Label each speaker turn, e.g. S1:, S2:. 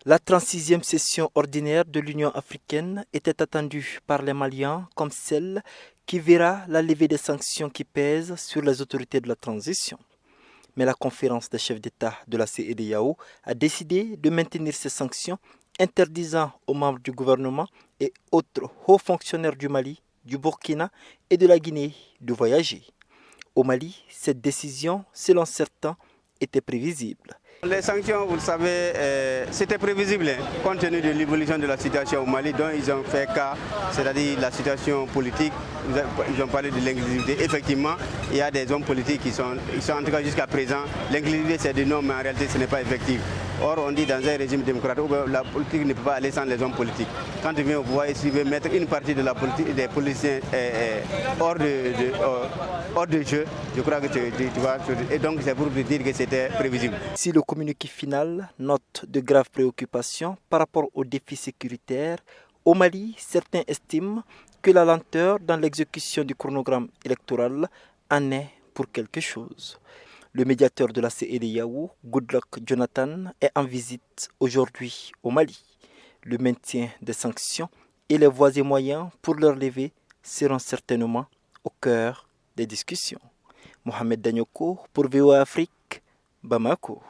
S1: La 36e session ordinaire de l'Union africaine était attendue par les Maliens comme celle qui verra la levée des sanctions qui pèsent sur les autorités de la transition. Mais la conférence des chefs d'État de la CEDEAO a décidé de maintenir ces sanctions, interdisant aux membres du gouvernement et autres hauts fonctionnaires du Mali, du Burkina et de la Guinée de voyager. Au Mali, cette décision, selon certains, était prévisible.
S2: Les sanctions, vous le savez, c'était prévisible compte tenu de l'évolution de la situation au Mali dont ils ont fait cas, c'est-à-dire la situation politique. Ils ont parlé de l'inclusivité. Effectivement, il y a des hommes politiques qui sont en tout cas jusqu'à présent, l'inclusivité c'est des normes mais en réalité ce n'est pas effectif. Or, on dit dans un régime démocratique, la politique ne peut pas aller sans les hommes politiques. Quand tu viens au pouvoir, il veut mettre une partie de la politique, des politiciens hors de jeu, je crois que tu vois. Et donc, c'est pour te dire que c'était prévisible.
S1: Si le communiqué final note de graves préoccupations par rapport aux défis sécuritaires, au Mali, certains estiment que la lenteur dans l'exécution du chronogramme électoral en est pour quelque chose. Le médiateur de la CEDEAO, Goodluck Jonathan, est en visite aujourd'hui au Mali. Le maintien des sanctions et les voies et moyens pour leur lever seront certainement au cœur des discussions. Mohamed Danyoko pour VOA Afrique, Bamako.